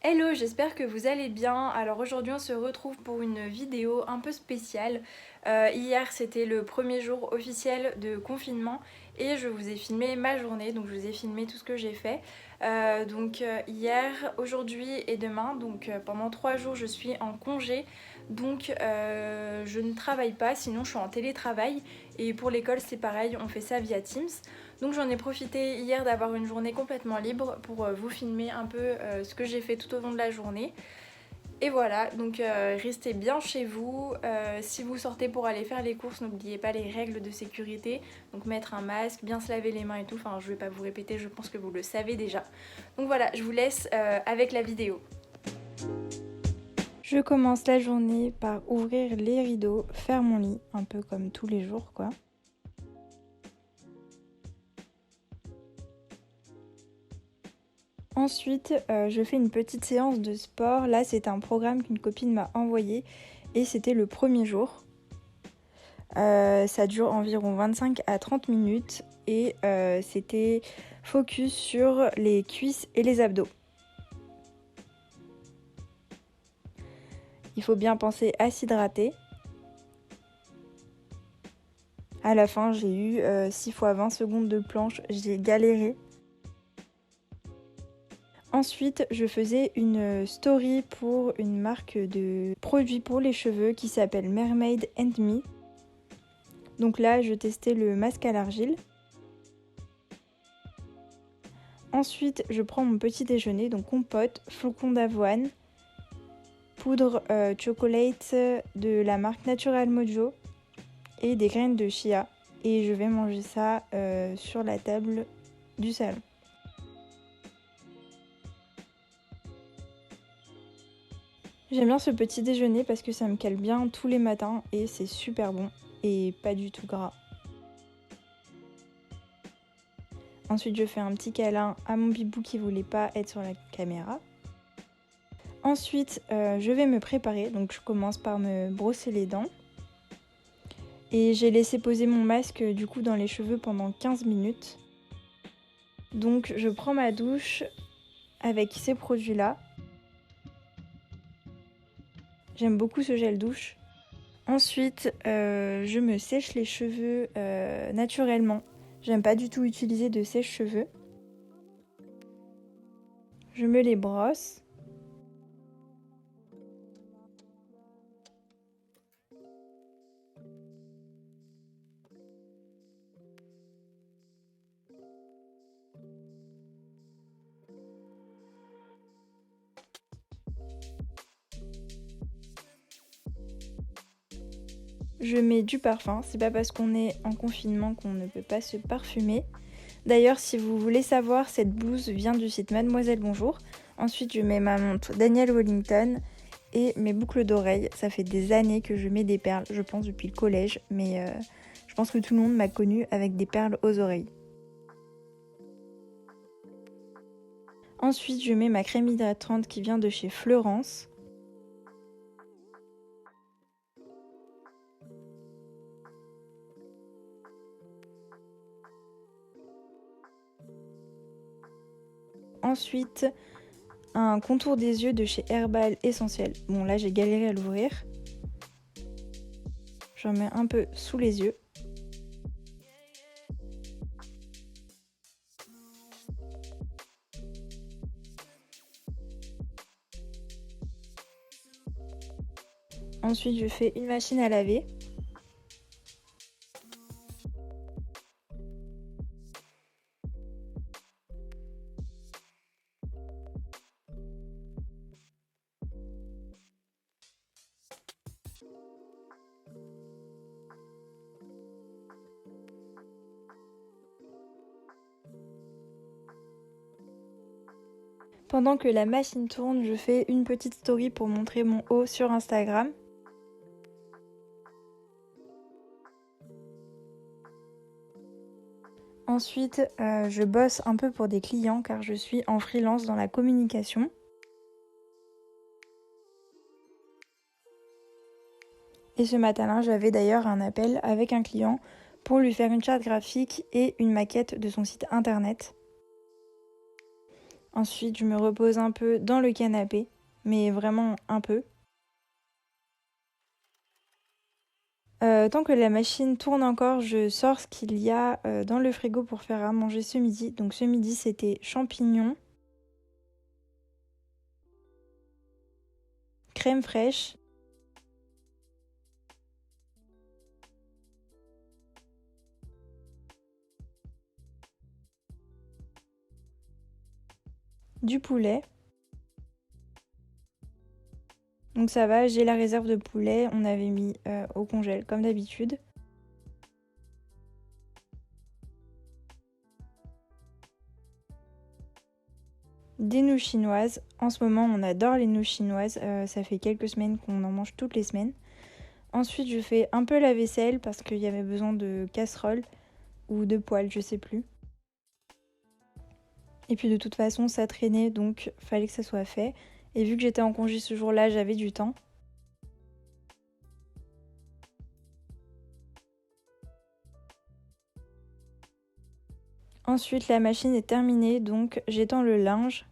Hello, j'espère que vous allez bien. Alors aujourd'hui on se retrouve pour une vidéo un peu spéciale. Hier c'était le premier jour officiel de confinement et je vous ai filmé ma journée, donc je vous ai filmé tout ce que j'ai fait. Hier, aujourd'hui et demain, pendant 3 jours je suis en congé, je ne travaille pas, sinon je suis en télétravail et pour l'école c'est pareil, on fait ça via Teams. Donc j'en ai profité hier d'avoir une journée complètement libre pour vous filmer un peu ce que j'ai fait tout au long de la journée. Et voilà, restez bien chez vous. Si vous sortez pour aller faire les courses, n'oubliez pas les règles de sécurité. Donc mettre un masque, bien se laver les mains et tout. Enfin, je vais pas vous répéter, je pense que vous le savez déjà. Donc voilà, je vous laisse avec la vidéo. Je commence la journée par ouvrir les rideaux, faire mon lit, un peu comme tous les jours quoi. Ensuite, je fais une petite séance de sport. Là, c'est un programme qu'une copine m'a envoyé et c'était le premier jour. Ça dure environ 25 à 30 minutes et c'était focus sur les cuisses et les abdos. Il faut bien penser à s'hydrater. À la fin, j'ai eu 6 fois 20 secondes de planche, j'ai galéré. Ensuite, je faisais une story pour une marque de produits pour les cheveux qui s'appelle Mermaid & Me. Donc là, je testais le masque à l'argile. Ensuite, je prends mon petit déjeuner, donc compote, flocons d'avoine, poudre chocolate de la marque Natural Mojo et des graines de chia. Et je vais manger ça sur la table du salon. J'aime bien ce petit déjeuner parce que ça me cale bien tous les matins et c'est super bon et pas du tout gras. Ensuite, je fais un petit câlin à mon bibou qui voulait pas être sur la caméra. Ensuite, je vais me préparer, donc je commence par me brosser les dents. Et j'ai laissé poser mon masque du coup dans les cheveux pendant 15 minutes. Donc je prends ma douche avec ces produits-là. J'aime beaucoup ce gel douche. Ensuite, je me sèche les cheveux naturellement. J'aime pas du tout utiliser de sèche-cheveux. Je me les brosse. Je mets du parfum, c'est pas parce qu'on est en confinement qu'on ne peut pas se parfumer. D'ailleurs, si vous voulez savoir, cette blouse vient du site Mademoiselle Bonjour. Ensuite, je mets ma montre Daniel Wellington et mes boucles d'oreilles. Ça fait des années que je mets des perles, je pense depuis le collège, mais je pense que tout le monde m'a connue avec des perles aux oreilles. Ensuite, je mets ma crème hydratante qui vient de chez Fleurance. Ensuite, un contour des yeux de chez Herbal Essentiel. Bon, là, j'ai galéré à l'ouvrir. J'en mets un peu sous les yeux. Ensuite, je fais une machine à laver. Pendant que la machine tourne, je fais une petite story pour montrer mon haut sur Instagram. Ensuite, je bosse un peu pour des clients car je suis en freelance dans la communication. Et ce matin-là, j'avais d'ailleurs un appel avec un client pour lui faire une charte graphique et une maquette de son site internet. Ensuite, je me repose un peu dans le canapé, mais vraiment un peu. Tant que la machine tourne encore, je sors ce qu'il y a dans le frigo pour faire à manger ce midi. Donc ce midi, c'était champignons, crème fraîche, du poulet. Donc ça va, j'ai la réserve de poulet, on avait mis au congèle comme d'habitude. Des nouilles chinoises. En ce moment, on adore les nouilles chinoises. Ça fait quelques semaines qu'on en mange toutes les semaines. Ensuite, je fais un peu la vaisselle parce qu'il y avait besoin de casserole ou de poêle, je sais plus. Et puis de toute façon, ça traînait, donc fallait que ça soit fait. Et vu que j'étais en congé ce jour-là, j'avais du temps. Ensuite, la machine est terminée, donc j'étends le linge.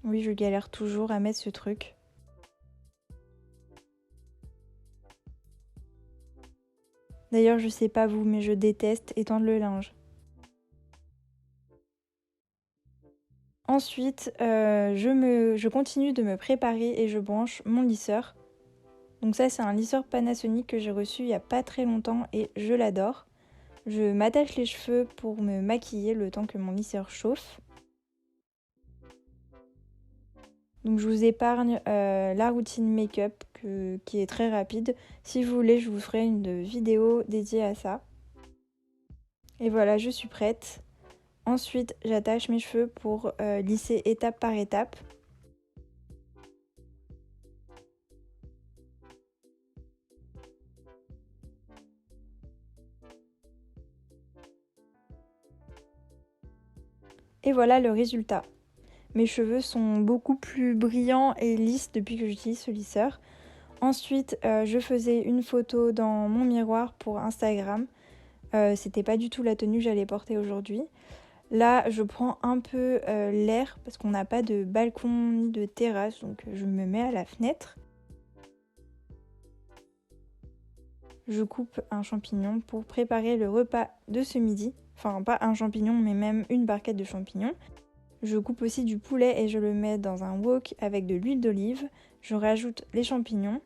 Oui, je galère toujours à mettre ce truc. D'ailleurs, je sais pas vous, mais je déteste étendre le linge. Ensuite, je continue de me préparer et je branche mon lisseur. Donc ça, c'est un lisseur Panasonic que j'ai reçu il y a pas très longtemps et je l'adore. Je m'attache les cheveux pour me maquiller le temps que mon lisseur chauffe. Donc je vous épargne la routine make-up qui est très rapide. Si vous voulez, je vous ferai une vidéo dédiée à ça. Et voilà, je suis prête. Ensuite, j'attache mes cheveux pour lisser étape par étape. Et voilà le résultat. Mes cheveux sont beaucoup plus brillants et lisses depuis que j'utilise ce lisseur. Ensuite, je faisais une photo dans mon miroir pour Instagram. C'était pas du tout la tenue que j'allais porter aujourd'hui. Là, je prends un peu l'air parce qu'on n'a pas de balcon ni de terrasse, donc je me mets à la fenêtre. Je coupe un champignon pour préparer le repas de ce midi. Enfin, pas un champignon, mais même une barquette de champignons. Je coupe aussi du poulet et je le mets dans un wok avec de l'huile d'olive. Je rajoute les champignons.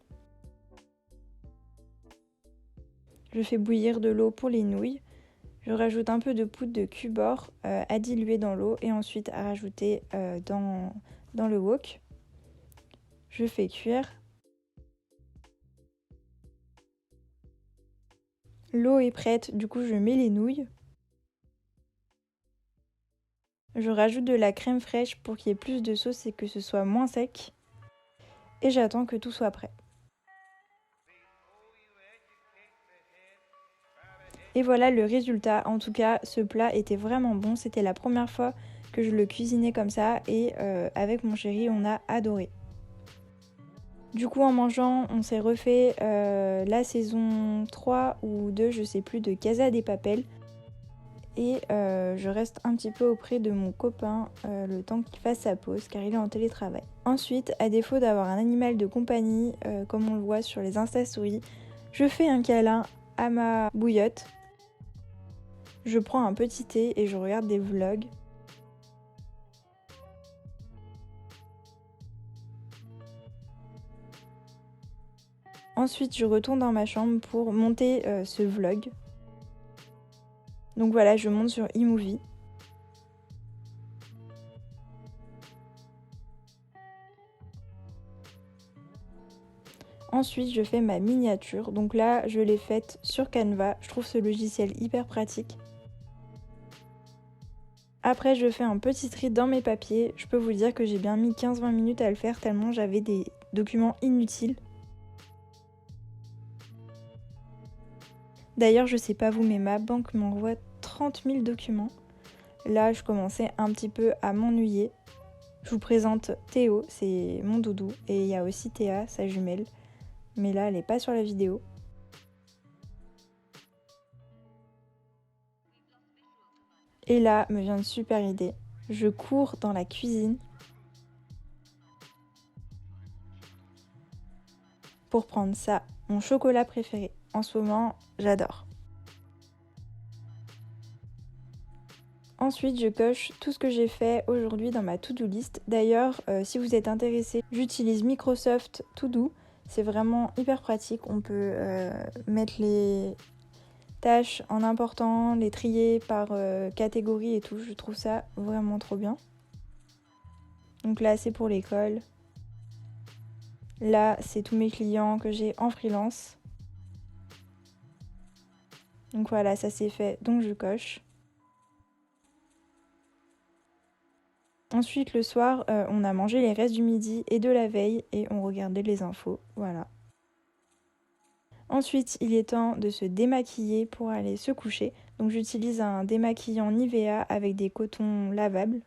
Je fais bouillir de l'eau pour les nouilles. Je rajoute un peu de poudre de Cubor à diluer dans l'eau et ensuite à rajouter dans le wok. Je fais cuire. L'eau est prête, du coup je mets les nouilles. Je rajoute de la crème fraîche pour qu'il y ait plus de sauce et que ce soit moins sec. Et j'attends que tout soit prêt. Et voilà le résultat. En tout cas, ce plat était vraiment bon. C'était la première fois que je le cuisinais comme ça et avec mon chéri, on a adoré. Du coup, en mangeant, on s'est refait la saison 3 ou 2, je sais plus, de Casa des Papel. Et je reste un petit peu auprès de mon copain le temps qu'il fasse sa pause car il est en télétravail. Ensuite, à défaut d'avoir un animal de compagnie, comme on le voit sur les Insta Stories, je fais un câlin à ma bouillotte. Je prends un petit thé et je regarde des vlogs. Ensuite, je retourne dans ma chambre pour monter ce vlog. Donc voilà, je monte sur iMovie. Ensuite, je fais ma miniature. Donc là, je l'ai faite sur Canva. Je trouve ce logiciel hyper pratique. Après, je fais un petit tri dans mes papiers. Je peux vous dire que j'ai bien mis 15-20 minutes à le faire tellement j'avais des documents inutiles. D'ailleurs, je sais pas vous, mais ma banque m'envoie 30 000 documents. Là, je commençais un petit peu à m'ennuyer. Je vous présente Théo, c'est mon doudou. Et il y a aussi Théa, sa jumelle. Mais là, elle n'est pas sur la vidéo. Et là me vient une super idée. Je cours dans la cuisine pour prendre ça, mon chocolat préféré. En ce moment, j'adore. Ensuite, je coche tout ce que j'ai fait aujourd'hui dans ma to-do list. D'ailleurs, si vous êtes intéressé, j'utilise Microsoft To Do. C'est vraiment hyper pratique. On peut mettre les tâches en important, les trier par catégorie et tout. Je trouve ça vraiment trop bien. Donc là, c'est pour l'école. Là, c'est tous mes clients que j'ai en freelance. Donc voilà, ça c'est fait, donc je coche. Ensuite, le soir, on a mangé les restes du midi et de la veille et on regardait les infos, voilà. Ensuite, il est temps de se démaquiller pour aller se coucher. Donc j'utilise un démaquillant Nivea avec des cotons lavables.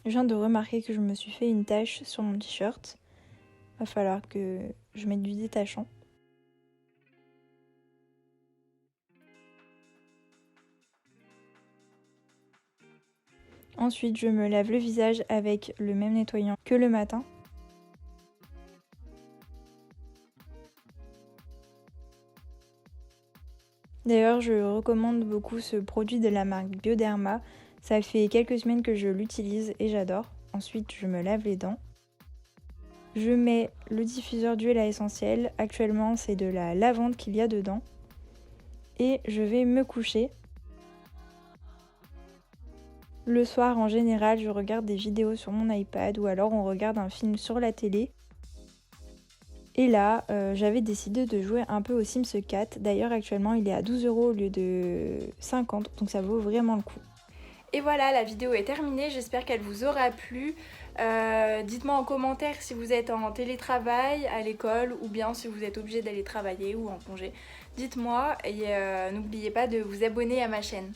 Je viens de remarquer que je me suis fait une tache sur mon t-shirt. Va falloir que je mette du détachant. Ensuite, je me lave le visage avec le même nettoyant que le matin. D'ailleurs, je recommande beaucoup ce produit de la marque Bioderma. Ça fait quelques semaines que je l'utilise et j'adore. Ensuite, je me lave les dents. Je mets le diffuseur d'huile à essentiel. Actuellement, c'est de la lavande qu'il y a dedans. Et je vais me coucher. Le soir, en général, je regarde des vidéos sur mon iPad ou alors on regarde un film sur la télé. Et là, j'avais décidé de jouer un peu au Sims 4. D'ailleurs, actuellement, il est à 12 € au lieu de 50, donc ça vaut vraiment le coup. Et voilà, la vidéo est terminée, j'espère qu'elle vous aura plu. Dites-moi en commentaire si vous êtes en télétravail, à l'école, ou bien si vous êtes obligé d'aller travailler ou en congé. Dites-moi et n'oubliez pas de vous abonner à ma chaîne.